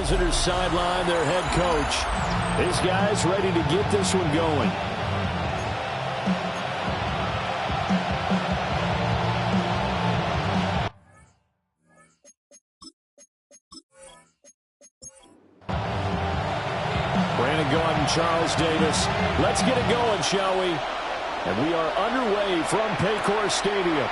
visitors sideline their head coach. These guys ready to get this one going. Brandon Gaudin, Charles Davis. Let's get it going, shall we? And we are underway from Paycor Stadium.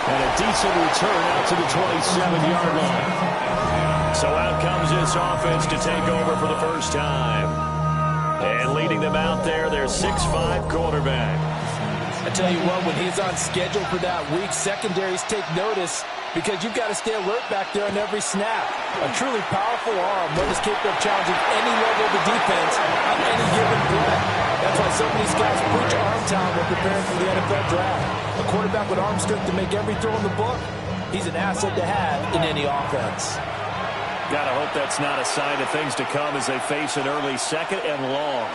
And a decent return out to the 27-yard line. So out comes this offense to take over for the first time. And leading them out there, their 6'5" quarterback. I tell you what, when he's on schedule for that week, secondaries take notice because you've got to stay alert back there on every snap. A truly powerful arm, one is capable of challenging any level of the defense on any given play. That's why so many scouts preach arm talent when preparing for the NFL draft. A quarterback with arm strength to make every throw in the book, he's an asset to have in any offense. Gotta hope that's not a sign of things to come as they face an early second and long.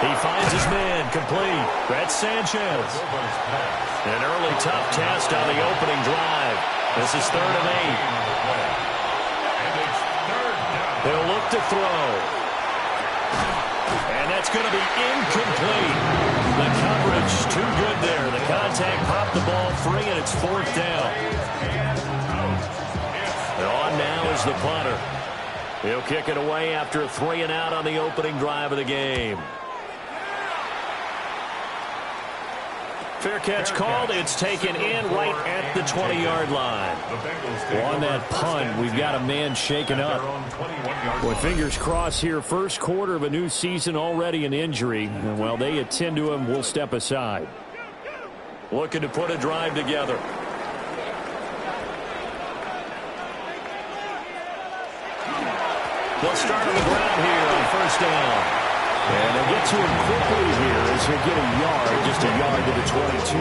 He finds his man complete. Brett Sanchez. An early tough test on the opening drive. This is 3rd and 8. They'll look to throw. And that's going to be incomplete. The coverage too good there. The contact popped the ball free, and it's 4th down. And on now is the punter. He'll kick it away after a 3 and out on the opening drive of the game. Fair catch called. It's taken in right at the 20-yard line. On that punt, we've got a man shaken up. Boy, fingers crossed here. First quarter of a new season, already an injury. And while they attend to him, we'll step aside. Looking to put a drive together. They'll start on the ground here on 1st down. And they'll get to him quickly here as he'll get a yard, just a yard to the 22.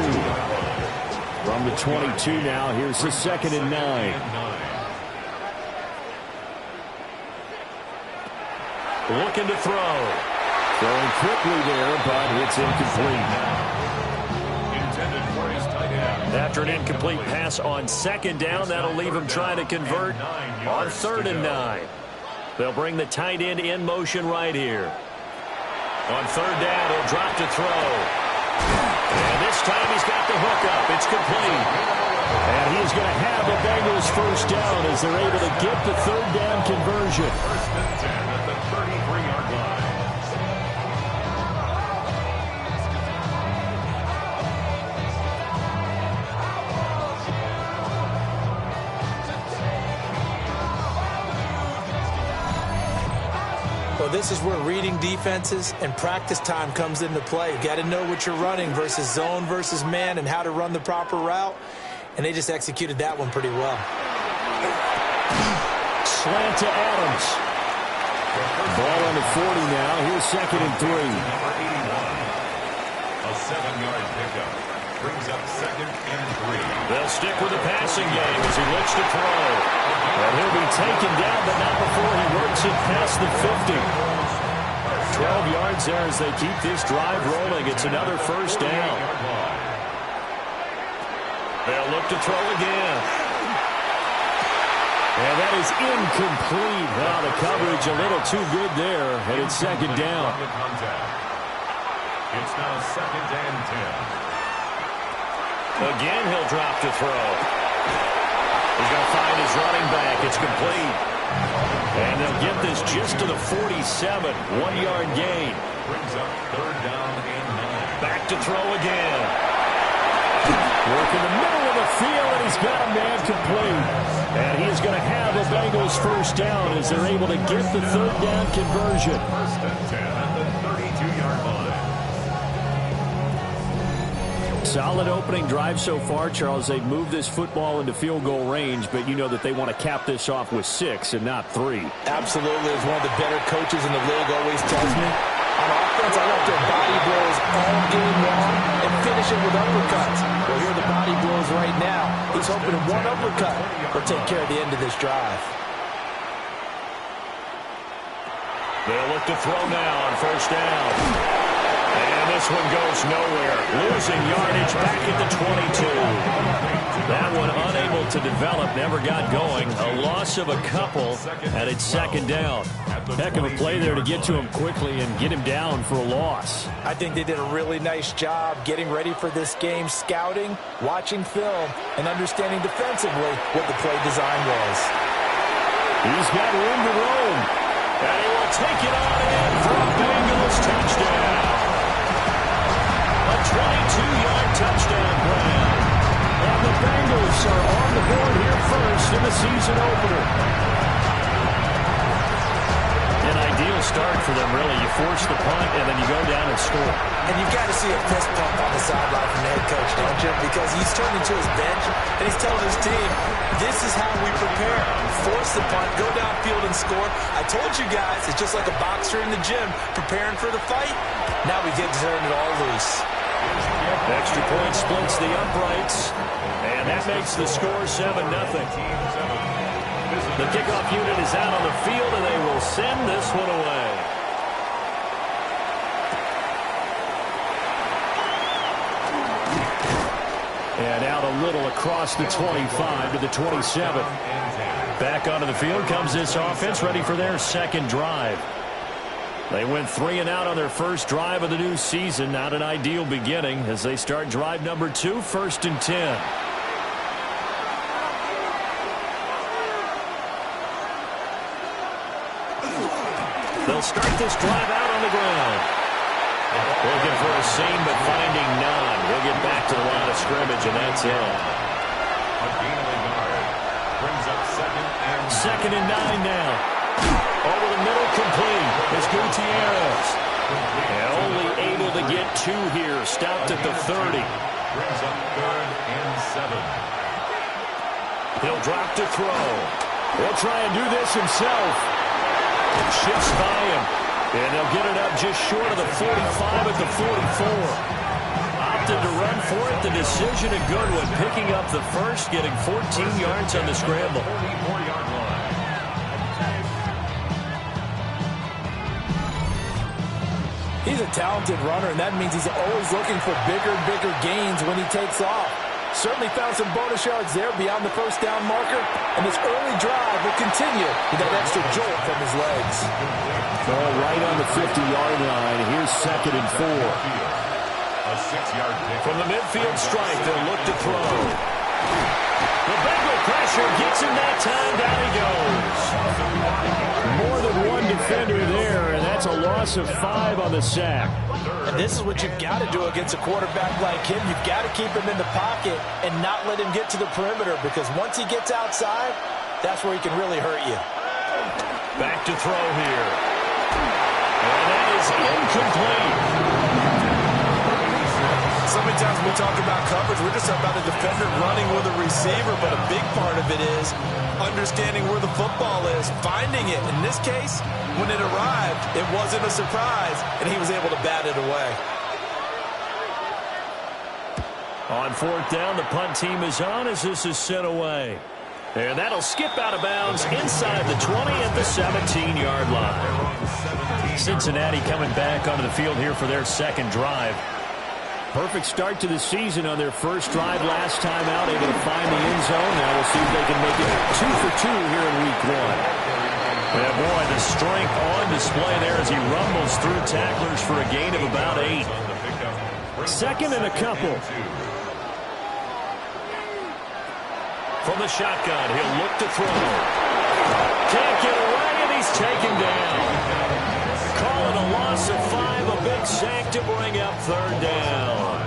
From the 22 now, here's the 2nd and 9. Looking to throw. Throwing quickly there, but it's incomplete. After an incomplete pass on 2nd down, that'll leave him trying to convert on 3rd and 9. They'll bring the tight end in motion right here. On 3rd down, he'll drop to throw. And this time he's got the hook up. It's complete. And he's going to have the Bengals 1st down as they're able to get the 3rd down conversion. 1st and 10 at the 33-yard line. Well, this is where reading defenses and practice time comes into play. You got to know what you're running versus zone versus man and how to run the proper route. And they just executed that one pretty well. Slant to Adams. Ball on the 40 now. Here's 2nd and 3. Number 81. A 7-yard pickup. Brings up 2nd and 3. They'll stick with the passing game as he looks to throw. And he'll be taken down, but not before he works it past the 50. 12 yards there as they keep this drive rolling. It's another 1st down. They'll look to throw again. And that is incomplete. Well, the coverage a little too good there, and it's 2nd down. It's now 2nd and 10. Again, he'll drop to throw. He's going to find his running back. It's complete. And they'll get this just to the 47. 1-yard gain. Brings up 3rd down and 9. Back to throw again. Work in the middle of the field, and he's got a man complete. And he is going to have the Bengals 1st down as they're able to get the 3rd down conversion. 1st and 10 at the 32-yard line. Solid opening drive so far, Charles. They've moved this football into field goal range, but you know that they want to cap this off with 6 and not 3. Absolutely. As one of the better coaches in the league always tells me, on offense, I like their body blows all game long and finish it with uppercuts. Well, here are the body blows right now. He's hoping one uppercut will take care of the end of this drive. They'll look to throw now on 1st down. And this one goes nowhere. Losing yardage back at the 22. That one unable to develop, never got going. A loss of a couple, and it's second down. Heck of a play there to get to him quickly and get him down for a loss. I think they did a really nice job getting ready for this game, scouting, watching film, and understanding defensively what the play design was. He's got room to roam. And he will take it on in for a Bengals touchdown. A 22-yard touchdown grab. And the Bengals are on the board here first in the season opener. An ideal start for them, really. You force the punt, and then you go down and score. And you've got to see a fist pump on the sideline from the head coach, don't you? Because he's turning to his bench, and he's telling his team, this is how we prepare. Force the punt, go downfield and score. I told you guys, it's just like a boxer in the gym preparing for the fight. Now we get to turn it all loose. Extra point splits the uprights, and that makes the score 7-0. The kickoff unit is out on the field, and they will send this one away. And out a little across the 25 to the 27. Back onto the field comes this offense, ready for their second drive. They went 3 and out on their first drive of the new season. Not an ideal beginning as they start drive number 2, 1st and 10. They'll start this drive out on the ground. Looking for a seam, but finding none. We'll get back to the line of scrimmage, and that's it. A gain of a yard. Brings up second and 9 now. Over the middle, complete. It's Gutierrez. And only able to get 2 here. Stopped at the 30. Brings up 3rd and 7. He'll drop to throw. He'll try and do this himself. Shifts by him. And they'll get it up just short of the 45 at the 44. Opted to run for it. The decision a good one. Picking up the first, getting 14 yards on the scramble. 44-yard line. He's a talented runner, and that means he's always looking for bigger and bigger gains when he takes off. Certainly found some bonus yards there beyond the first down marker, and this early drive will continue with that extra jolt from his legs. Ball right on the 50-yard line. Here's 2nd and 4. A 6-yard pick. From the midfield stripe, they'll look to throw. The Bengal pressure gets him that time. Down he goes. More than one defender there, and that's a loss of 5 on the sack. And this is what you've got to do against a quarterback like him. You've got to keep him in the pocket and not let him get to the perimeter, because once he gets outside, that's where he can really hurt you. Back to throw here. And that is incomplete. So many times when we talk about coverage, we're just about a defender running with a receiver, but a big part of it is understanding where the football is, finding it. In this case, when it arrived, it wasn't a surprise, and he was able to bat it away. On 4th down, the punt team is on as this is sent away. And that'll skip out of bounds inside the 20 at the 17-yard line. Cincinnati coming back onto the field here for their second drive. Perfect start to the season on their first drive last time out, able to find the end zone. Now we'll see if they can make it 2 for 2 here in week 1. Yeah, boy, the strength on display there as he rumbles through tacklers for a gain of about 8. 2nd and a couple. From the shotgun, he'll look to throw. Can't get away, and he's taken down. Call it a loss of 5, a big sack to bring up 3rd down.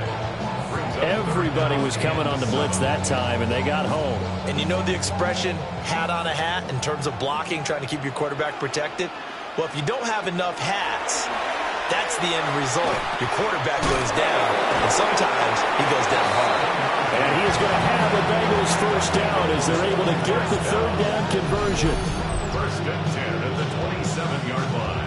Everybody was coming on the blitz that time, and they got home. And you know the expression, hat on a hat, in terms of blocking, trying to keep your quarterback protected? Well, if you don't have enough hats, that's the end result. Your quarterback goes down, and sometimes he goes down hard. And he is going to have the Bengals first down as they're able to get the 3rd down conversion. 1st and 10 at the 27-yard line.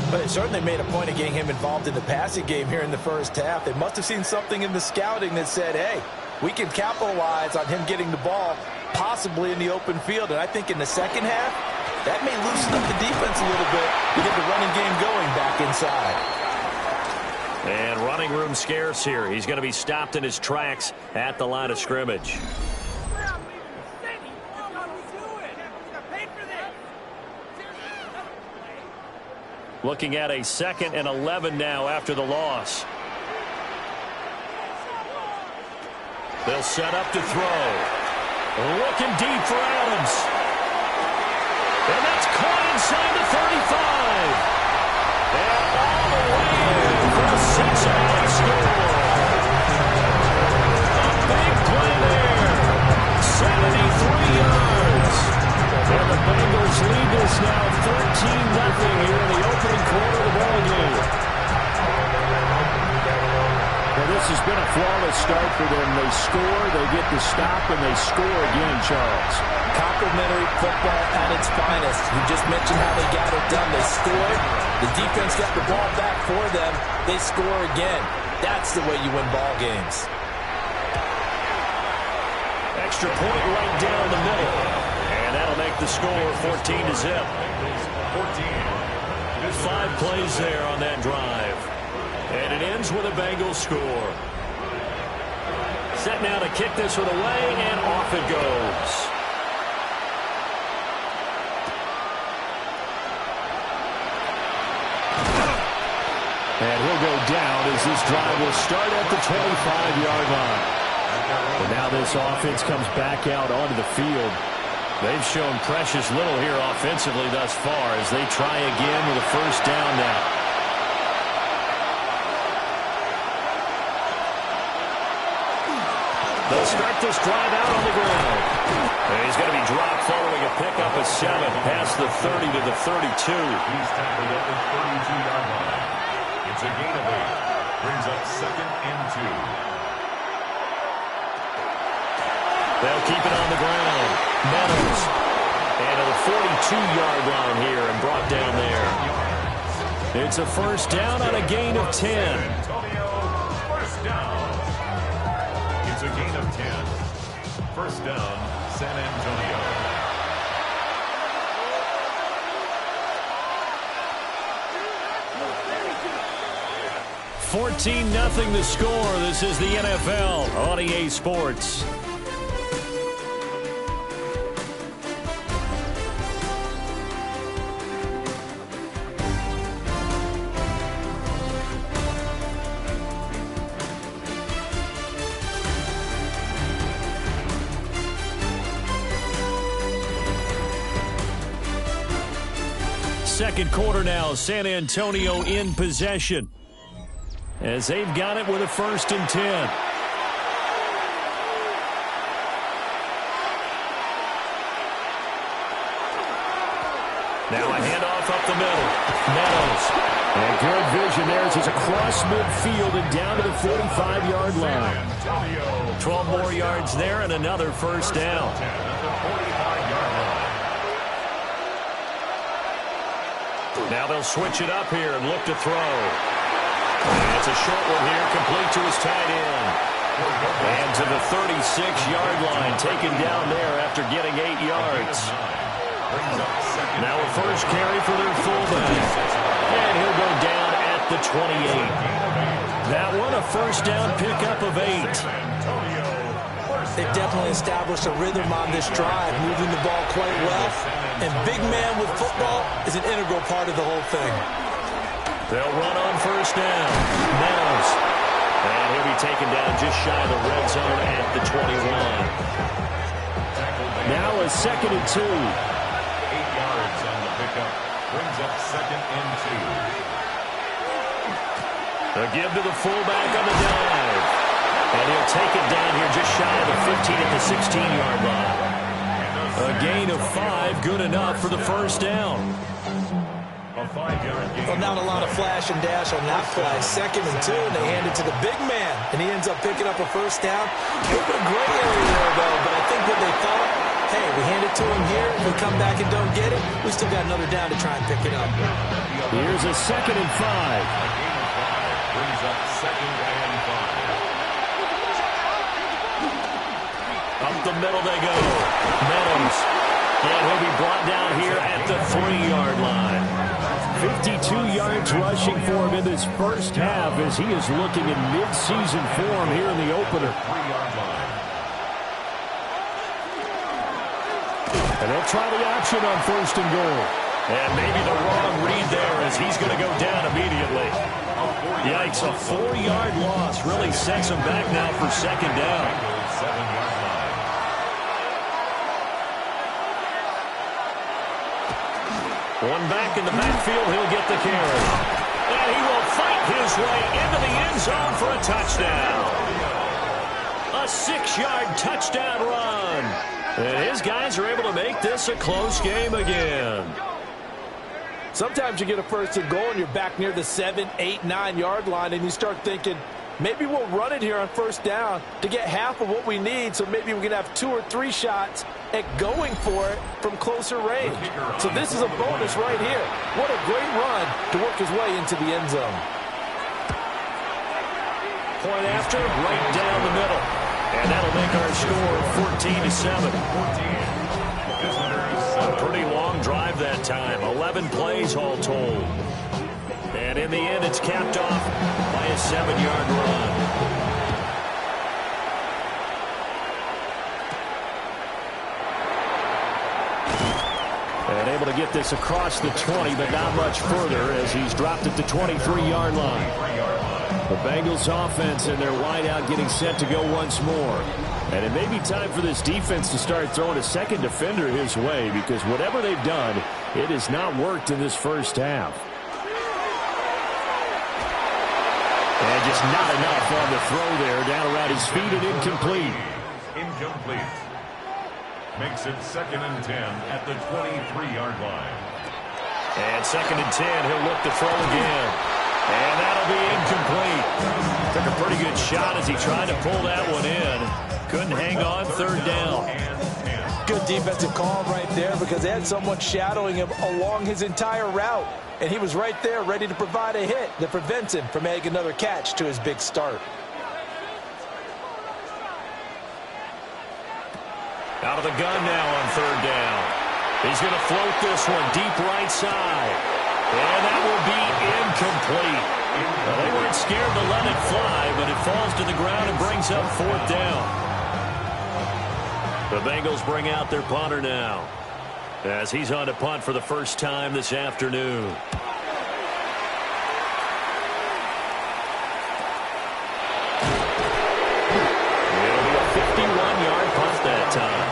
But it certainly made a point of getting him involved in the passing game here in the first half. They must have seen something in the scouting that said, hey, we can capitalize on him getting the ball possibly in the open field. And I think in the second half, that may loosen up the defense a little bit to get the running game going back inside. And running room scarce here. He's going to be stopped in his tracks at the line of scrimmage. Looking at a 2nd and 11 now after the loss. They'll set up to throw. Looking deep for Adams. And that's caught inside the 35. And all the way in for the Cincinnati score. A big play there. 73 yards. And the Bengals lead this now 13-0 here in the opening quarter of the ball game. Well, this has been a flawless start for them. They score, they get the stop, and they score again, Charles. Complimentary football at its finest. You just mentioned how they got it done. They scored. The defense got the ball back for them. They score again. That's the way you win ball games. Extra point right down the middle. And that'll make the score 14-0. 5 plays there on that drive. And it ends with a Bengals score. Set now to kick this one away, and off it goes. And he'll go down as this drive will start at the 25-yard line. And now this offense comes back out onto the field. They've shown precious little here offensively thus far as they try again with a first down now. They'll start this drive out on the ground. And he's going to be dropped following a pickup of 7 past the 30 to the 32. He's tackled at the 32-yard line. It's a gain of 8. Brings up 2nd and 2. They'll keep it on the ground. Meadows. And to the 42-yard line here and brought down there. It's a first down on a gain of 10. First down. It's a gain of 10. First down, San Antonio. $14-0 the score. This is the NFL on EA Sports. Second quarter now, San Antonio in possession as they've got it with a 1st and 10. Now a handoff up the middle. Meadows. And good vision there as it's across midfield and down to the 45-yard line. 12 more yards there and another first down. Now they'll switch it up here and look to throw. And it's a short one here, complete to his tight end. And to the 36-yard line, taken down there after getting 8 yards. Now a first carry for their fullback. And he'll go down at the 28. That one, a first down pickup of 8. They've definitely established a rhythm on this drive, moving the ball quite well. And big man with football is an integral part of the whole thing. They'll run on first down. Meadows. And he'll be taken down just shy of the red zone at the 21. Now a 2nd and 2. 8 yards on the pickup. Brings up 2nd and 2. A give to the fullback on the dive. And he'll take it down here just shy of the 15 at the 16-yard line. A gain of 5, good enough for the first down. A 5-yard gain. Well, not a lot of flash and dash on that play. 2nd and 2, and they hand it to the big man, and he ends up picking up a first down. A little bit of gray area there, though, but I think what they thought, hey, we hand it to him here. If we come back and don't get it, we still got another down to try and pick it up. Here's a 2nd and 5. A gain of 5 brings up 2nd and 5. Up the middle they go. Meadows. And he'll be brought down here at the 3-yard line. 52 yards rushing for him in this first half as he is looking in mid-season form here in the opener. And they'll try the option on 1st and goal. And maybe the wrong read there as he's going to go down immediately. Yikes, a 4-yard loss really sets him back now for 2nd down. 7-yard line. One back in the backfield, he'll get the carry. And he will fight his way into the end zone for a touchdown. A 6-yard touchdown run. And his guys are able to make this a close game again. Sometimes you get a 1st and goal and you're back near the 7, 8, 9-yard line and you start thinking, maybe we'll run it here on 1st down to get half of what we need, so maybe we can have 2 or 3 shots at going for it from closer range. So this is a bonus right here. What a great run to work his way into the end zone. Point after, right down the middle. And that'll make our score 14-7. A pretty long drive that time. 11 plays all told. And in the end, it's capped off by a 7-yard run. And able to get this across the 20, but not much further as he's dropped at the 23-yard line. The Bengals offense and their wideout getting set to go once more. And it may be time for this defense to start throwing a second defender his way, because whatever they've done, it has not worked in this first half. And just not enough on the throw there. Down around his feet and incomplete. Incomplete. Makes it 2nd and 10 at the 23-yard line. And 2nd and 10, he'll look to throw again. And that'll be incomplete. Took a pretty good shot as he tried to pull that one in. Couldn't hang on 3rd down. Good defensive call right there because they had someone shadowing him along his entire route. And he was right there ready to provide a hit that prevents him from adding another catch to his big start. Out of the gun now on 3rd down. He's going to float this one deep right side. And that will be incomplete. Well, they weren't scared to let it fly, but it falls to the ground and brings up 4th down. The Bengals bring out their punter now, as he's on to punt for the first time this afternoon. It'll be a 51-yard punt that time.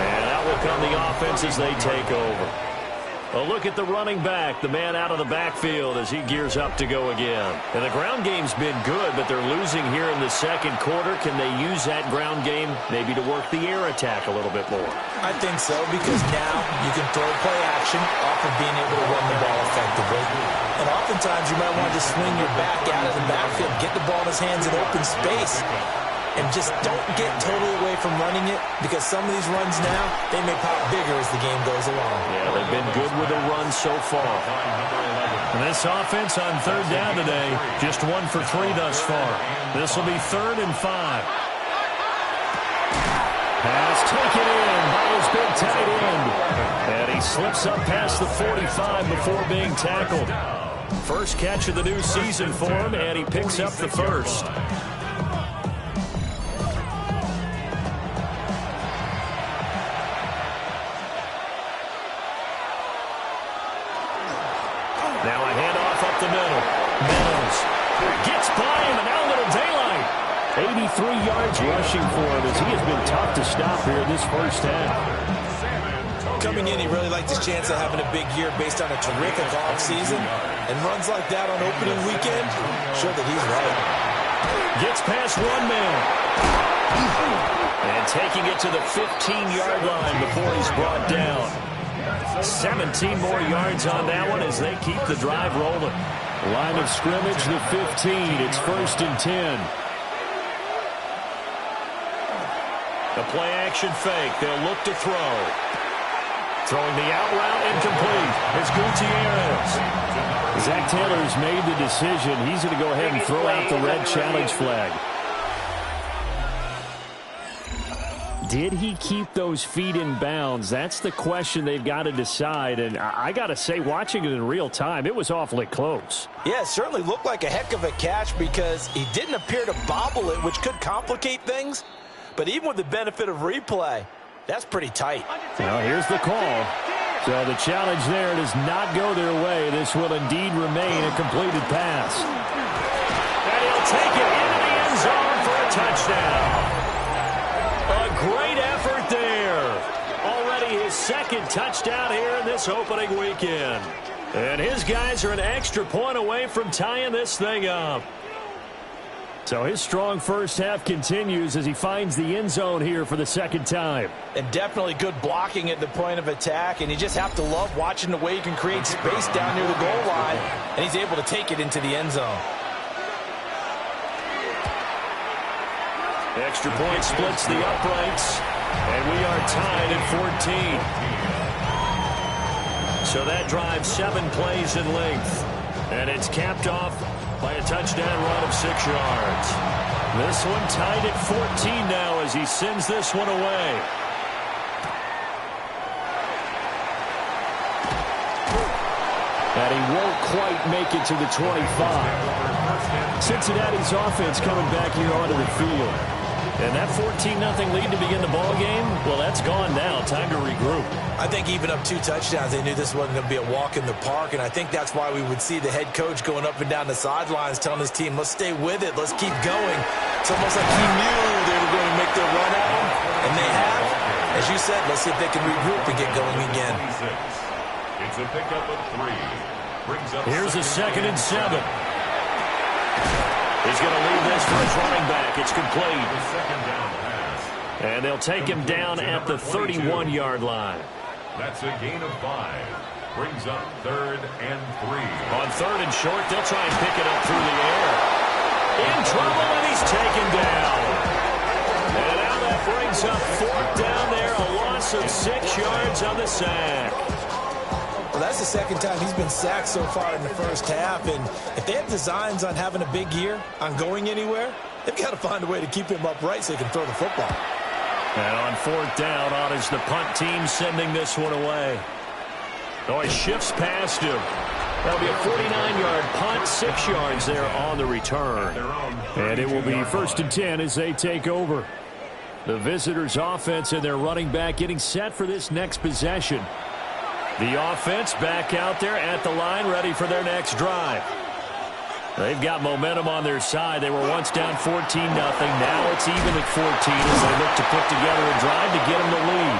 And out will come the offense as they take over. A look at the running back, the man out of the backfield as he gears up to go again. And the ground game's been good, but they're losing here in the 2nd quarter. Can they use that ground game maybe to work the air attack a little bit more? I think so, because now you can throw play action off of being able to run the ball effectively. And oftentimes you might want to just swing your back out of the backfield, get the ball in his hands in open space. And just don't get totally away from running it, because some of these runs now, they may pop bigger as the game goes along. Yeah, they've been good with the run so far. And this offense on 3rd down today, just 1 for 3 thus far. This will be 3rd and 5. Pass taken in by his big tight end. And he slips up past the 45 before being tackled. First catch of the new season for him, and he picks up the first. Now a handoff up the middle. Meadows gets by him, and now a little daylight. 83 yards rushing for him as he has been tough to stop here this first half. Coming in, he really liked his chance of having a big year based on a terrific offseason. And runs like that on opening weekend show that he's right. Gets past one man. And taking it to the 15-yard line before he's brought down. 17 more yards on that one as they keep the drive rolling. Line of scrimmage, the 15. It's 1st and 10. The play action fake. They'll look to throw. Throwing the out route incomplete. It's Gutierrez. Zach Taylor's made the decision. He's going to go ahead and throw out the red challenge flag. Did he keep those feet in bounds? That's the question they've got to decide. And I got to say, watching it in real time, it was awfully close. Yeah, it certainly looked like a heck of a catch because he didn't appear to bobble it, which could complicate things. But even with the benefit of replay, that's pretty tight. Well, here's the call. So the challenge there does not go their way. This will indeed remain a completed pass. And he'll take it into the end zone for a touchdown. A great effort there. Already his second touchdown here in this opening weekend. And his guys are an extra point away from tying this thing up. So his strong first half continues as he finds the end zone here for the second time. And definitely good blocking at the point of attack. And you just have to love watching the way he can create space down near the goal line. And he's able to take it into the end zone. Extra point splits the uprights. And we are tied at 14. So that drives 7 plays in length. And it's capped off by a touchdown run of 6 yards. This one tied at 14 now as he sends this one away. And he won't quite make it to the 25. Cincinnati's offense coming back here onto the field. And that 14-0 lead to begin the ball game, well, that's gone now. Time to regroup. I think even up 2 touchdowns, they knew this wasn't going to be a walk in the park, and I think that's why we would see the head coach going up and down the sidelines telling his team, let's stay with it, let's keep going. It's almost like he knew they were going to make their run at him, and they have. As you said, let's see if they can regroup and get going again. It's a pickup of 3. Brings up Here's a 2nd and 7. He's going to leave this for his running back. It's complete. The second down pass. And they'll take him down at the 31-yard line. That's a gain of 5. Brings up 3rd and 3. On 3rd and short, they'll try and pick it up through the air. In trouble, and he's taken down. And now that brings up 4th down there. A loss of 6 yards on the sack. Well, that's the second time he's been sacked so far in the first half, and if they have designs on having a big year, on going anywhere, they've got to find a way to keep him upright so he can throw the football. And on 4th down, on is the punt team sending this one away. Oh, he shifts past him. That'll be a 49-yard punt, 6 yards there on the return. And it will be 1st and 10 as they take over. The visitors' offense and their running back getting set for this next possession. The offense back out there at the line, ready for their next drive. They've got momentum on their side. They were once down 14-0. Now it's even at 14 as they look to put together a drive to get him the lead.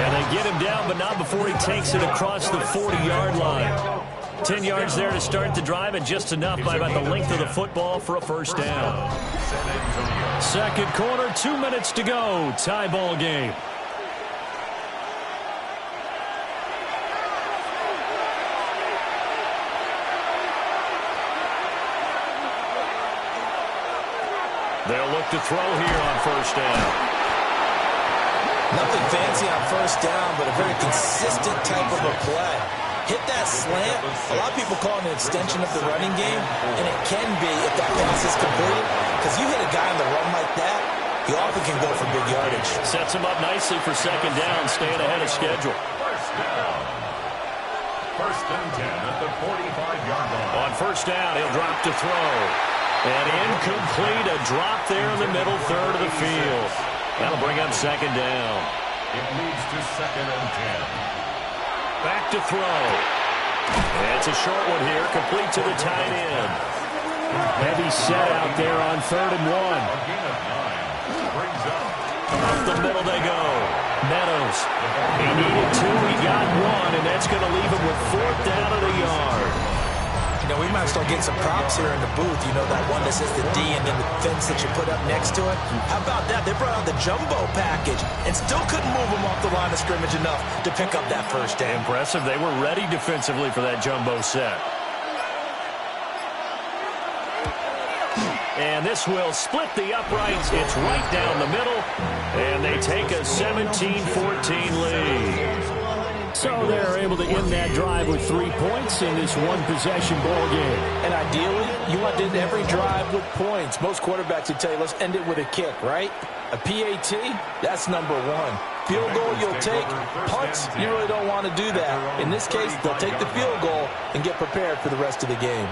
And they get him down, but not before he takes it across the 40-yard line. 10 yards there to start the drive, and just enough by about the length of the football for a first down. Second quarter, 2 minutes to go. Tie ball game. They'll look to throw here on first down. Nothing fancy on first down, but a very consistent type of a play. Hit that slant. A lot of people call it an extension of the running game, and it can be if that pass is completed, because you hit a guy on the run like that, he often can go for big yardage. Sets him up nicely for second down, staying ahead of schedule. First down. 1st and 10 at the 45-yard line. On first down, he'll drop to throw. And incomplete, a drop there in the middle third of the field. That'll bring up second down. It leads to 2nd and 10. Back to throw. And it's a short one here, complete to the tight end. Heavy set out there on 3rd and 1. A gain of 9. Brings up. Up the middle they go. Meadows. He needed 2, he got 1, and that's going to leave him with 4th down of the yard. You know, we might start getting some props here in the booth. You know, that one that says the D and then the fence that you put up next to it. How about that? They brought out the jumbo package and still couldn't move them off the line of scrimmage enough to pick up that first down. Impressive. They were ready defensively for that jumbo set. And this will split the uprights. It's right down the middle. And they take a 17-14 lead. So they're able to end that drive with 3 points in this one-possession ball game. And ideally, you want to end every drive with points. Most quarterbacks would tell you, let's end it with a kick, right? A PAT, that's number one. Field goal you'll take. Punts, you really don't want to do that. In this case, they'll take the field goal and get prepared for the rest of the game.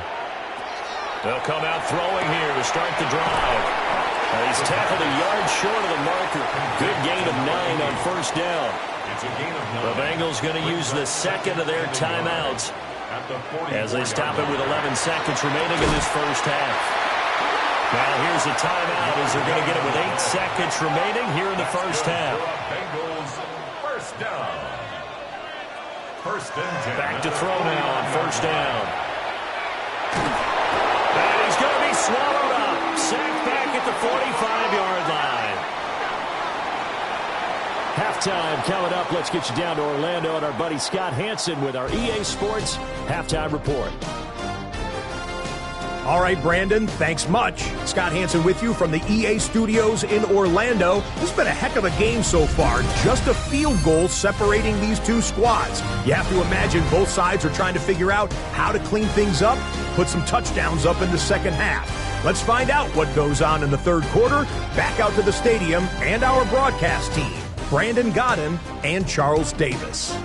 They'll come out throwing here to start the drive. He's tackled a yard short of the marker. Good gain of 9 on first down. The Bengals going to use the second of their timeouts as they stop it with 11 seconds remaining in this first half. Now here's a timeout as they're going to get it with 8 seconds remaining here in the first half. Bengals first down. First and 10. Back to throw now on first down. And he's going to be swallowed up. Sacked back at the 45-yard line. Halftime coming up. Let's get you down to Orlando and our buddy Scott Hansen with our EA Sports Halftime Report. All right, Brandon, thanks much. Scott Hansen with you from the EA Studios in Orlando. This has been a heck of a game so far. Just a field goal separating these two squads. You have to imagine both sides are trying to figure out how to clean things up, put some touchdowns up in the second half. Let's find out what goes on in the third quarter. Back out to the stadium and our broadcast team, Brandon Godden and Charles Davis.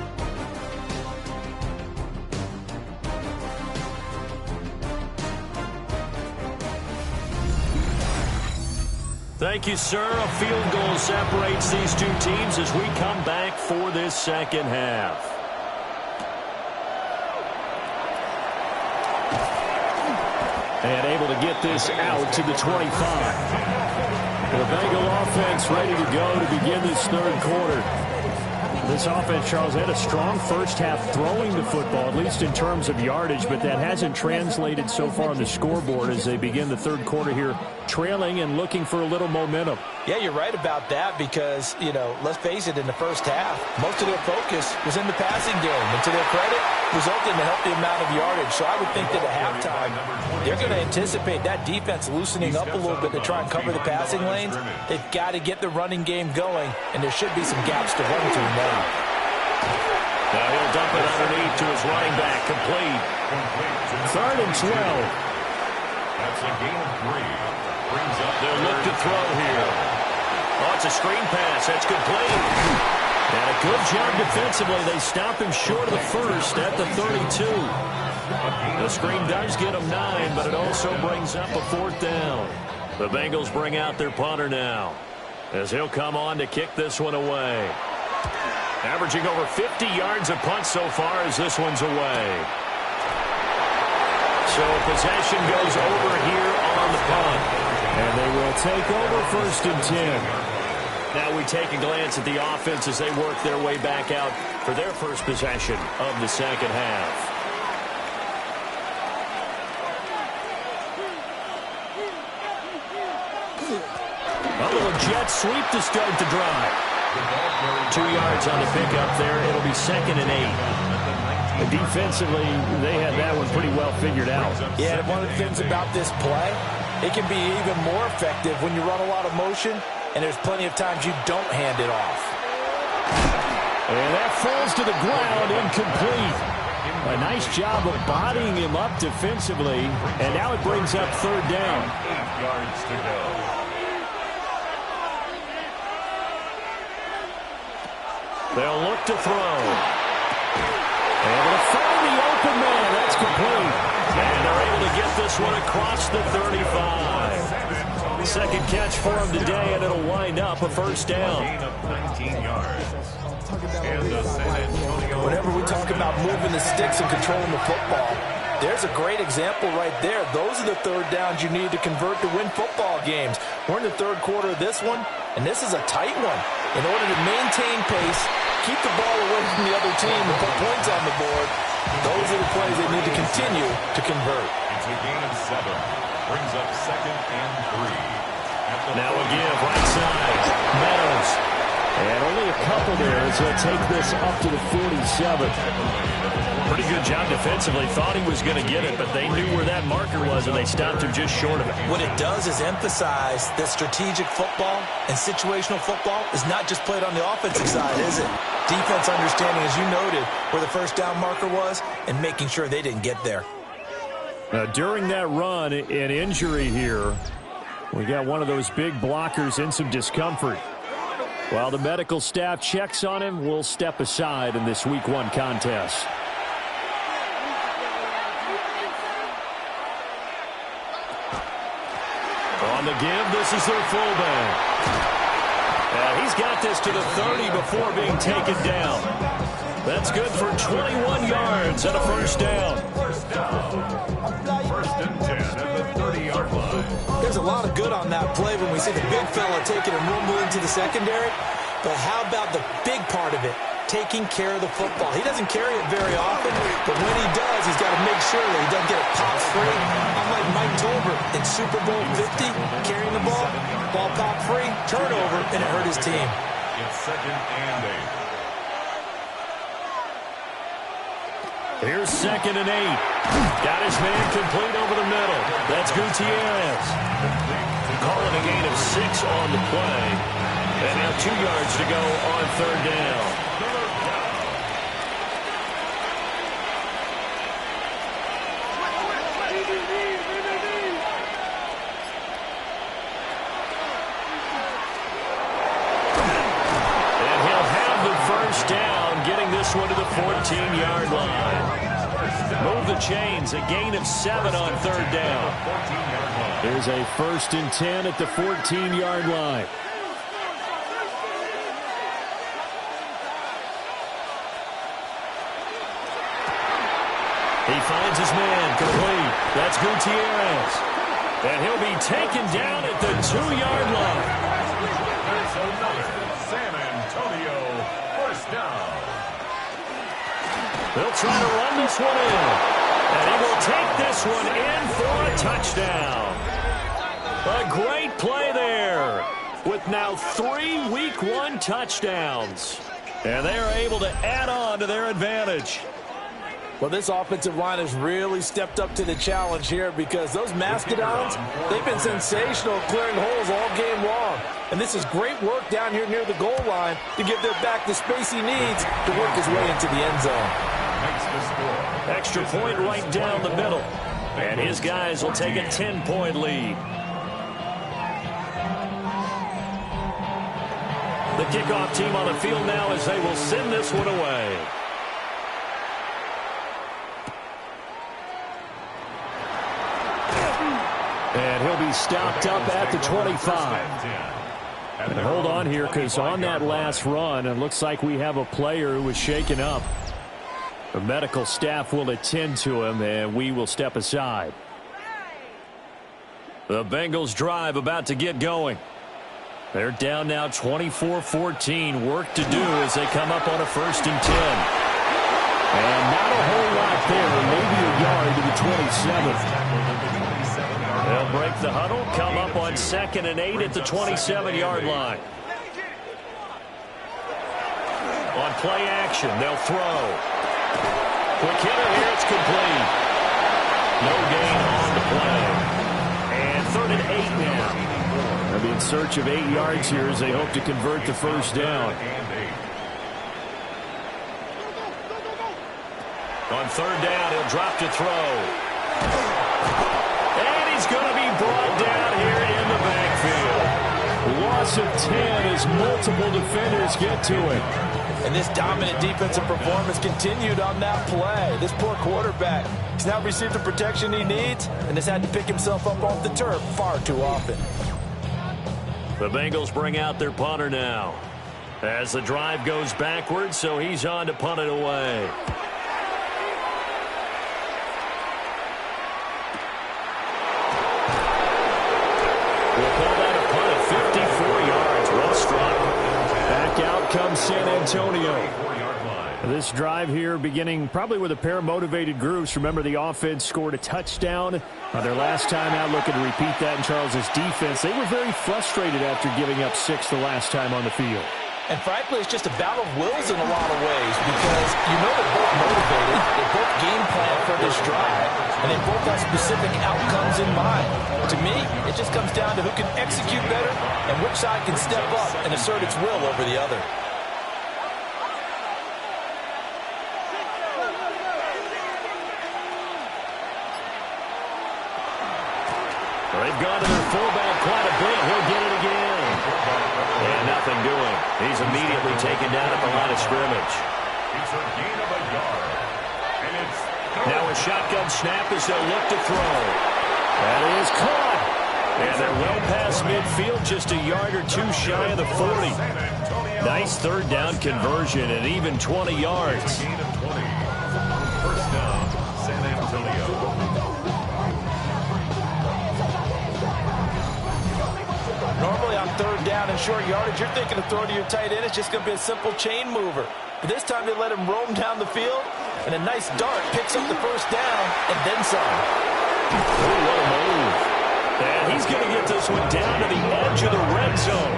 Thank you, sir. A field goal separates these two teams as we come back for this second half. And able to get this out to the 25. The Bengal offense ready to go to begin this third quarter. This offense, Charles, had a strong first half throwing the football, at least in terms of yardage, but that hasn't translated so far on the scoreboard as they begin the third quarter here, trailing and looking for a little momentum. Yeah, you're right about that because, let's face it, in the first half, most of their focus was in the passing game. And to their credit, resulted in a healthy amount of yardage. So I would think that at halftime, they're going to anticipate that defense loosening up a little bit to try and cover the passing lanes. They've got to get the running game going, and there should be some gaps to run through now. Now he'll dump it underneath to his running back, complete. 3rd and 12. That's a gain of 3. Brings up They'll look to throw here. Oh, it's a screen pass. That's complete. And a good job defensively. They stop him short of the first at the 32. The screen does get him 9, but it also brings up a 4th down. The Bengals bring out their punter now as he'll come on to kick this one away. Averaging over 50 yards a punt so far as this one's away. So possession goes over here on the punt. And they will take over 1st and 10. Now we take a glance at the offense as they work their way back out for their first possession of the second half. A little jet sweep to start the drive. 2 yards on the pickup there. It'll be 2nd and 8. Defensively, they had that one pretty well figured out. Yeah, and one of the things about this play, it can be even more effective when you run a lot of motion, and there's plenty of times you don't hand it off. And that falls to the ground, incomplete. A nice job of bodying him up defensively, and now it brings up 3rd down. 8 yards to go. They'll look to throw. Able to find the open man. That's complete. And they're able to get this one across the 35. Second catch for him today, and it'll wind up a 1st down. Gain of 19 yards. And the San Antonio. Whenever we talk about moving the sticks and controlling the football, there's a great example right there. Those are the 3rd downs you need to convert to win football games. We're in the 3rd quarter of this one, and this is a tight one. In order to maintain pace, keep the ball away from the other team and put points on the board, those are the plays they need to continue to convert. It's a gain of 7. Brings up 2nd and 3. Now a give right side. Meadows And only a couple there as he'll take this up to the 47. Pretty good job defensively. Thought he was going to get it, but they knew where that marker was, and they stopped him just short of it. What it does is emphasize that strategic football and situational football is not just played on the offensive side, is it? Defense understanding, as you noted, where the first down marker was and making sure they didn't get there. Now, during that run, an injury here. We got one of those big blockers in some discomfort. While the medical staff checks on him, we'll step aside in this Week 1 contest. On the give, this is their fullback. He's got this to the 30 before being taken down. That's good for 21 yards and a first down. First and 10 at the 30-yard line. There's a lot of good on that play when we see the big fella taking a rumble into the secondary. But how about the big part of it, taking care of the football? He doesn't carry it very often, but when he does, he's got to make sure that he doesn't get it popped free. Unlike Mike Tolbert in Super Bowl 50, carrying the ball popped free, turnover, and it hurt his team. It's 2nd and 8. Here's 2nd and 8. Got his man complete over the middle. That's Gutierrez. Calling a gain of 6 on the play. And now 2 yards to go on 3rd down. And he'll have the first down, getting this one to the 14-yard line. Move the chains, a gain of 7 on 3rd down. There's a 1st and 10 at the 14-yard line. He finds his man complete. That's Gutierrez. And he'll be taken down at the 2-yard line. That's another San Antonio first down. They'll try to run this one in. And he will take this one in for a touchdown. A great play there with now 3 Week 1 touchdowns. And they are able to add on to their advantage. Well, this offensive line has really stepped up to the challenge here because those Mastodons, they've been sensational clearing holes all game long. And this is great work down here near the goal line to give their back the space he needs to work his way into the end zone. Makes the score. Extra point right down the middle. And his guys will take a 10-point lead. The kickoff team on the field now as they will send this one away. And he'll be stopped up at the 25. And hold on here, because on that last run, it looks like we have a player who was shaken up. The medical staff will attend to him, and we will step aside. The Bengals drive about to get going. They're down now 24-14. Work to do as they come up on a 1st and 10. And not a whole lot there, maybe a yard to the 27th. They'll break the huddle, come up on 2nd and 8 at the 27-yard line. On play action, they'll throw. Quick hitter here, it's complete. No gain on the play. And 3rd and 8 now. They'll be in search of 8 yards here as they hope to convert the first down. On 3rd down, he'll drop to throw. And he's going to be brought down here in the backfield. Loss of 10 as multiple defenders get to him. And this dominant defensive performance continued on that play. This poor quarterback has now received the protection he needs and has had to pick himself up off the turf far too often. The Bengals bring out their punter now as the drive goes backwards, so he's on to punt it away. We'll call that a punt at 54 yards. Well struck. Back out comes San Antonio. This drive here beginning probably with a pair of motivated groups. Remember, the offense scored a touchdown their last time out. Looking to repeat that in Charles's defense. They were very frustrated after giving up 6 the last time on the field. And frankly, it's just a battle of wills in a lot of ways because you know they're both motivated, they both game plan for this drive, and they both have specific outcomes in mind. To me, it just comes down to who can execute better and which side can step up and assert its will over the other. They've gone to their fullback quite a bit. He'll get it again. And nothing doing. He's immediately taken down at the line of scrimmage. It's a gain of a yard. And it's now a shotgun snap as they'll look to throw. That is caught. And they're well past midfield, just a yard or two shy of the 40. Nice third down conversion and even 20 yards. gain of 20. First down, San Antonio. Normally on third down and short yardage, you're thinking of throwing to your tight end. It's just going to be a simple chain mover. But this time they let him roam down the field, and a nice dart picks up the first down and then some. Oh, what a move. And he's going to get this one down to the edge of the red zone.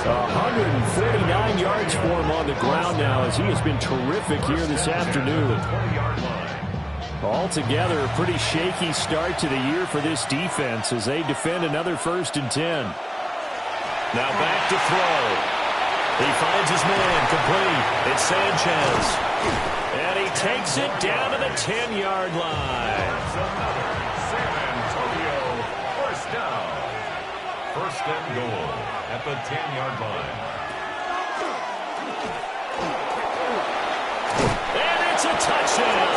149 yards for him on the ground now as he has been terrific here this afternoon. Altogether, a pretty shaky start to the year for this defense as they defend another 1st and 10. Now back to throw. He finds his man complete. It's Sanchez. And he takes it down to the 10-yard line. San Antonio, first down. First and goal at the 10-yard line. And it's a touchdown.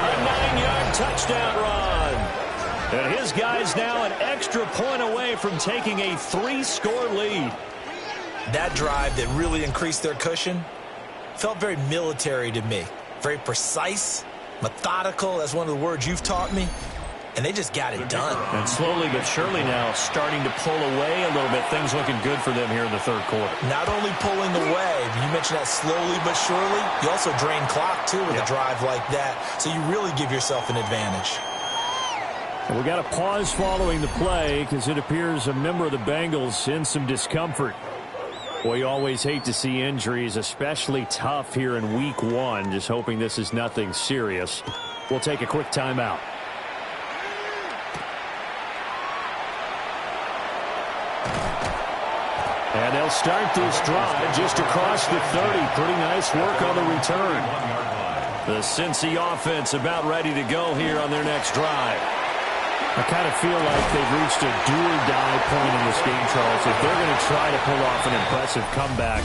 A 9-yard touchdown run. And his guy's now an extra point away from taking a 3-score lead. That drive that really increased their cushion felt very military to me. Very precise, methodical, that's one of the words you've taught me. And they just got it done. And slowly but surely now starting to pull away a little bit. Things looking good for them here in the third quarter. Not only pulling away, you mentioned that slowly but surely, you also drain clock too with a drive like that. So you really give yourself an advantage. We got a pause following the play because it appears a member of the Bengals in some discomfort. Boy, you always hate to see injuries, especially tough here in week 1. Just hoping this is nothing serious. We'll take a quick timeout. And they'll start this drive just across the 30. Pretty nice work on the return. The Cincy offense about ready to go here on their next drive. I kind of feel like they've reached a do-or-die point in this game, Charles. If they're going to try to pull off an impressive comeback,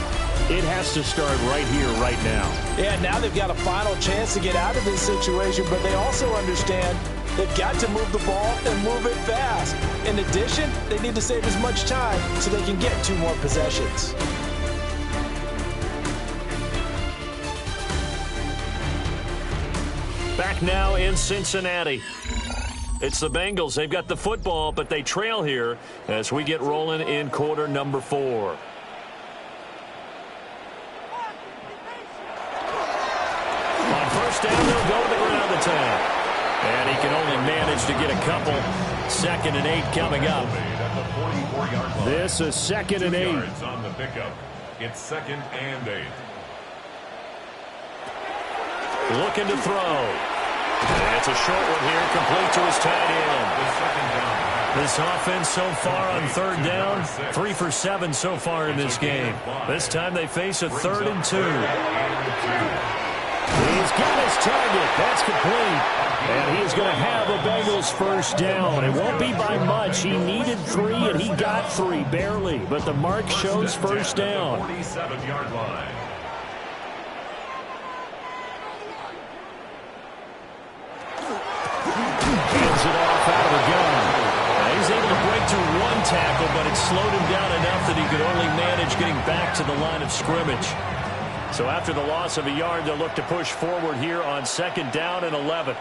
it has to start right here, right now. Yeah, now they've got a final chance to get out of this situation, but they also understand they've got to move the ball and move it fast. In addition, they need to save as much time so they can get 2 more possessions. Back now in Cincinnati. It's the Bengals. They've got the football, but they trail here as we get rolling in quarter number 4. On first down, they'll go to the ground attack. And he can only manage to get a couple. 2nd and 8 coming up. This is 2nd and 8. On the pickup. It's 2nd and 8. Looking to throw. And it's a short one here, complete to his tight end. This offense so far on 3rd down, 3 for 7 so far in this game. This time they face a 3rd and 2. He's got his target. That's complete. And he's going to have a Bengals first down. It won't be by much. He needed 3, and he got 3, barely. But the mark shows first down. 47-yard line. Hands it off out of the gun. He's able to break through 1 tackle, but it slowed him down enough that he could only manage getting back to the line of scrimmage. So after the loss of a yard, they'll look to push forward here on 2nd down and 11.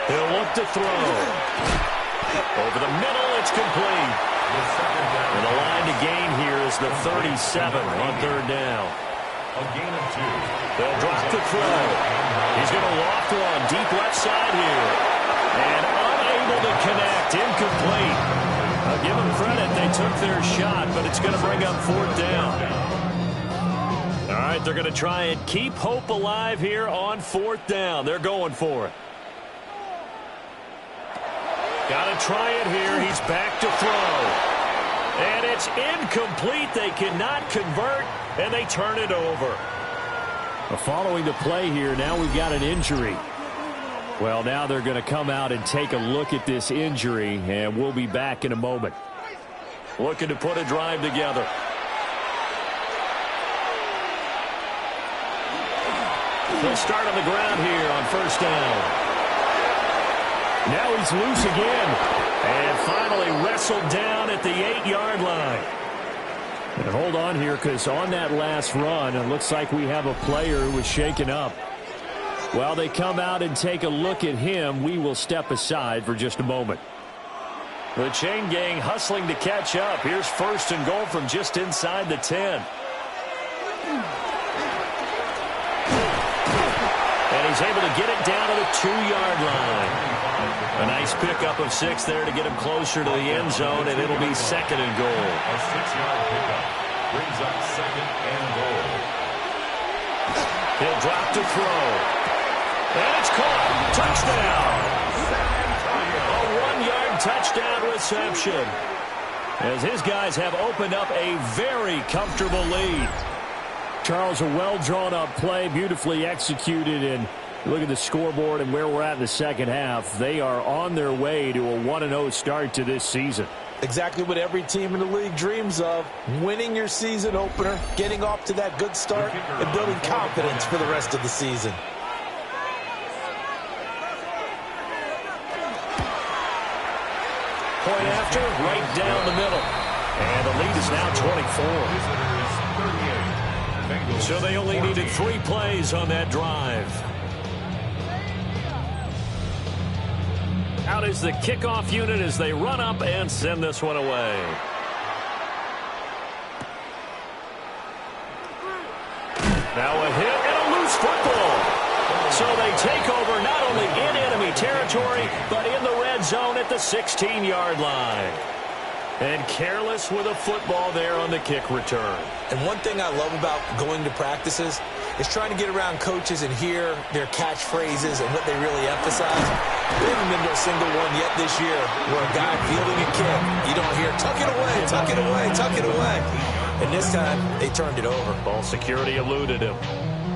He'll look to throw. Over the middle, it's complete. And the line to gain here is the 37 on 3rd down. A gain of 2. They'll drop the throw. He's going to loft one deep left side here. And unable to connect. Incomplete. I'll give them credit. They took their shot, but it's going to bring up 4th down. All right, they're going to try and keep hope alive here on 4th down. They're going for it. Got to try it here. He's back to throw. And it's incomplete. They cannot convert, and they turn it over. Following the play here, now we've got an injury. Well, now they're going to come out and take a look at this injury, and we'll be back in a moment. Looking to put a drive together. They'll start on the ground here on 1st down. Now he's loose again. And finally wrestled down at the 8-yard line. And hold on here, because on that last run, it looks like we have a player who was shaken up. While they come out and take a look at him, we will step aside for just a moment. The chain gang hustling to catch up. Here's 1st and goal from just inside the 10. And he's able to get it down to the 2-yard line. A nice pickup of 6 there to get him closer to the end zone, and it'll be 2nd and goal. A 6-yard pickup brings up 2nd and goal. He'll drop to throw. And it's caught. Touchdown. A 1-yard touchdown reception. As his guys have opened up a very comfortable lead. Charles, a well-drawn-up play, beautifully executed, and look at the scoreboard and where we're at in the second half. They are on their way to a 1-0 start to this season. Exactly what every team in the league dreams of. Winning your season opener, getting off to that good start, and building confidence for the rest of the season. Point after, right down the middle. And the lead is now 24. So they only needed 3 plays on that drive. Out is the kickoff unit as they run up and send this one away. Now a hit and a loose football. So they take over not only in enemy territory, but in the red zone at the 16-yard line. And careless with a football there on the kick return. And one thing I love about going to practices is trying to get around coaches and hear their catchphrases and what they really emphasize. We haven't been to a single one yet this year where a guy fielding a kick, you don't hear, tuck it away, tuck it away, tuck it away. And this time, they turned it over. Ball security eluded him.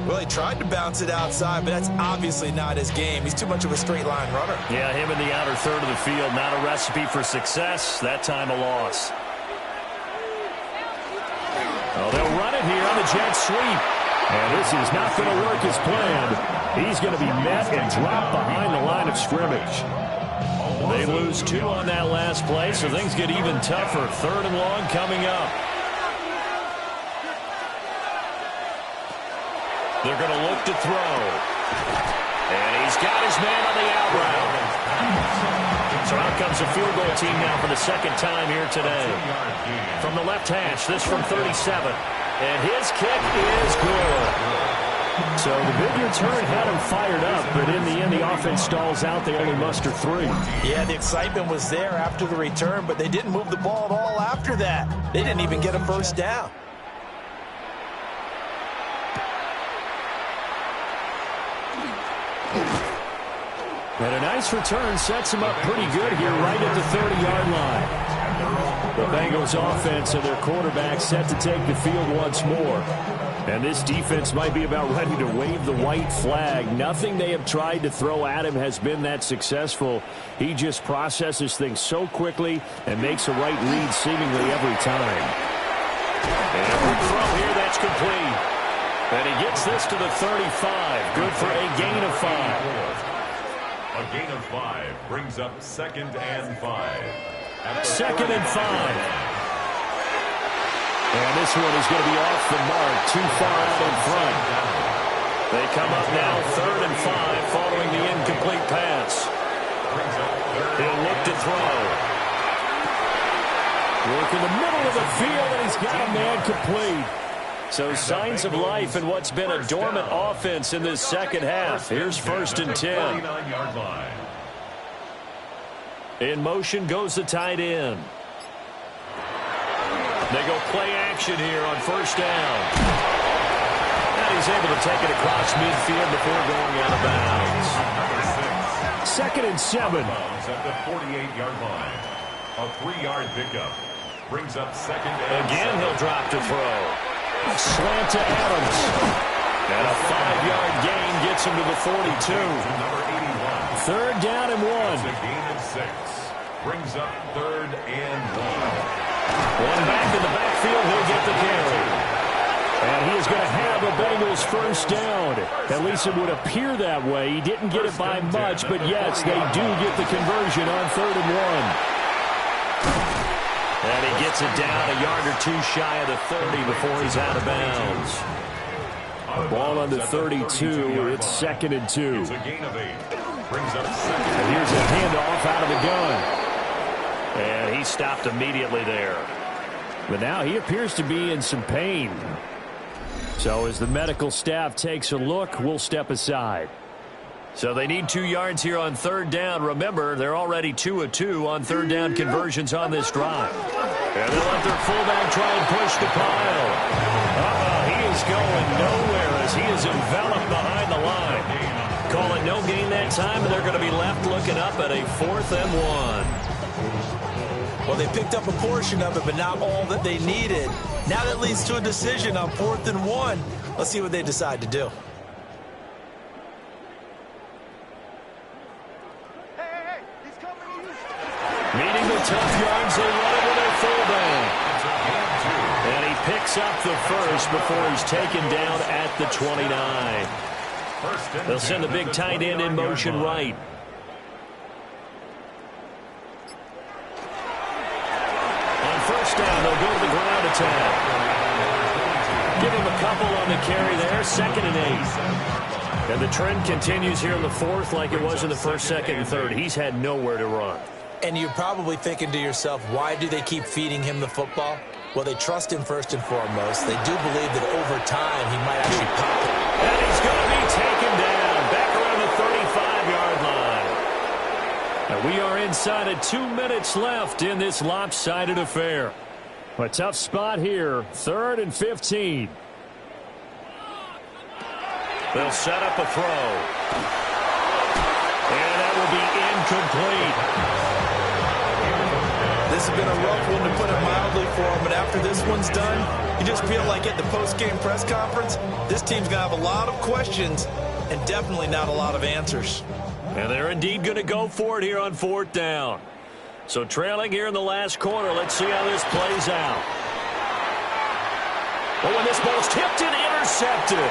Well, he tried to bounce it outside, but that's obviously not his game. He's too much of a straight-line runner. Yeah, him in the outer third of the field, not a recipe for success. That time a loss. Oh, they'll run it here on the jet sweep. And this is not going to work as planned. He's going to be met and dropped behind the line of scrimmage. They lose 2 on that last play, so things get even tougher. 3rd and long coming up. They're going to look to throw. And he's got his man on the out route. So out comes a field goal team now for the 2nd time here today. From the left hash, this from 37. And his kick is good. So the big return had him fired up, but in the end, the offense stalls out. They only muster 3. Yeah, the excitement was there after the return, but they didn't move the ball at all after that. They didn't even get a first down. And a nice return sets him up pretty good here right at the 30-yard line. The Bengals offense and their quarterback set to take the field once more. And this defense might be about ready to wave the white flag. Nothing they have tried to throw at him has been that successful. He just processes things so quickly and makes a right read seemingly every time. And every throw here, that's complete. And he gets this to the 35. Good for a gain of 5. A gain of 5 brings up 2nd and 5. 2nd and 5. And this one is going to be off the mark, too far out in front. They come up now 3rd and 5 following the incomplete pass. He'll look to throw. Work in the middle of the field, and he's got a man complete. So signs of life in what's been a dormant offense in this second half. Here's 1st and 10. In motion goes the tight end. They go play action here on first down. And he's able to take it across midfield before going out of bounds. 2nd and 7. At the 48-yard line. A 3-yard pickup. Brings up 2nd and Again, 7. he'll drop to throw. Slant to Adams. And a 5-yard gain gets him to the 42. Number 81. 3rd down and 1. It's a gain of 6. Brings up 3rd and 1. One back in the backfield, he'll get the carry. And he is going to have a Bengals first down. At least it would appear that way. He didn't get it by much, but yes, they do get the conversion on 3rd and 1. And he gets it down a yard or two shy of the 30 before he's out of bounds. Ball on the 32. It's 2nd and 2. It's a gain of 8. Brings up 2nd. And here's a handoff out of the gun. And he stopped immediately there. But now he appears to be in some pain. So as the medical staff takes a look, we'll step aside. So they need 2 yards here on 3rd down. Remember, they're already 2 of 2 on 3rd down conversions on this drive. And they'll let their fullback try and push the pile. He is going nowhere as he is enveloped behind the line. Call it no gain that time, and they're going to be left looking up at a 4th and 1. Well, they picked up a portion of it, but not all that they needed. Now that leads to a decision on 4th and 1. Let's see what they decide to do. Meeting the tough yards, they run it with their fullback. And he picks up the first before he's taken down at the 29. They'll send the big tight end in motion right. On first down, they'll go to the ground attack. Give him a couple on the carry there, 2nd and 8. And the trend continues here in the 4th like it was in the 1st, 2nd, and 3rd. He's had nowhere to run. And you're probably thinking to yourself, why do they keep feeding him the football? Well, they trust him first and foremost. They do believe that over time he might actually pop it. And he's going to be taken down back around the 35-yard line. And we are inside of 2 minutes left in this lopsided affair. A tough spot here, 3rd and 15. They'll set up a throw. And that will be incomplete. This has been a rough one, to put it mildly, for him. But after this one's done, you just feel like at the post-game press conference, this team's going to have a lot of questions and definitely not a lot of answers. And they're indeed going to go for it here on 4th down. So trailing here in the last quarter, let's see how this plays out. Oh, and this ball's tipped and intercepted.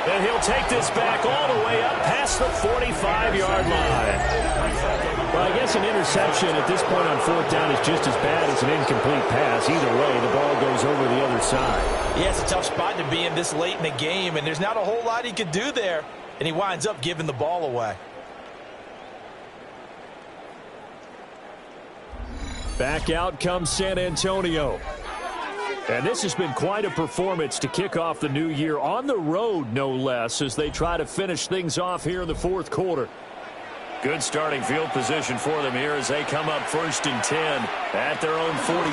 And he'll take this back all the way up past the 45-yard line. Well, I guess an interception at this point on 4th down is just as bad as an incomplete pass. Either way, the ball goes over the other side. Yeah, it's a tough spot to be in this late in the game, and there's not a whole lot he could do there, and he winds up giving the ball away. Back out comes San Antonio. And this has been quite a performance to kick off the new year on the road, no less, as they try to finish things off here in the 4th quarter. Good starting field position for them here as they come up 1st and 10 at their own 46. And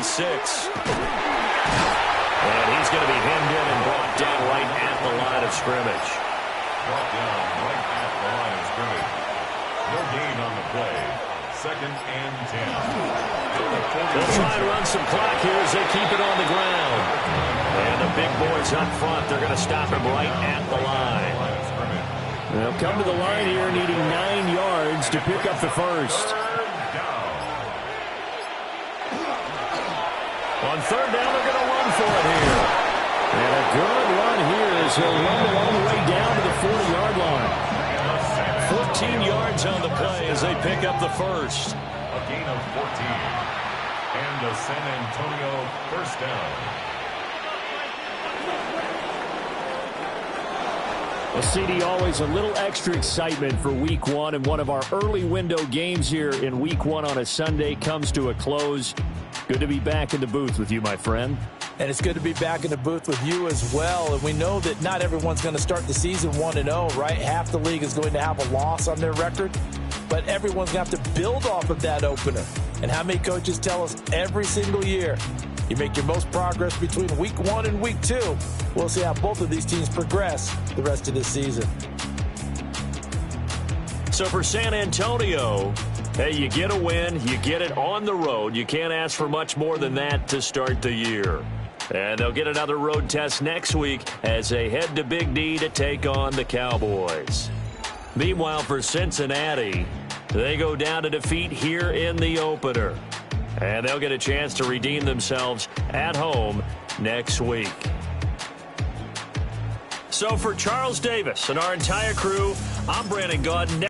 he's going to be hemmed in and brought down right at the line of scrimmage. Brought down right at the line of scrimmage. No gain on the play. 2nd and 10. They'll try and run some clock here as they keep it on the ground. And the big boys up front, they're going to stop him right at the line. They'll come to the line here needing 9 yards to pick up the first. On 3rd down, they're going to run for it here. And a good run here as he'll run all the way down to the 40-yard line. 14 yards on the play as they pick up the first. A gain of 14. And a San Antonio first down. Well, CD, always a little extra excitement for Week 1, and one of our early window games here in Week 1 on a Sunday comes to a close. Good to be back in the booth with you, my friend. And it's good to be back in the booth with you as well. And we know that not everyone's going to start the season 1-0, right? Half the league is going to have a loss on their record. but everyone's going to have to build off of that opener. And how many coaches tell us every single year, you make your most progress between week 1 and week 2. We'll see how both of these teams progress the rest of this season. So for San Antonio, hey, you get a win, you get it on the road. You can't ask for much more than that to start the year. And they'll get another road test next week as they head to Big D to take on the Cowboys. Meanwhile, for Cincinnati, they go down to defeat here in the opener. And they'll get a chance to redeem themselves at home next week. So for Charles Davis and our entire crew, I'm Brandon Gaudin.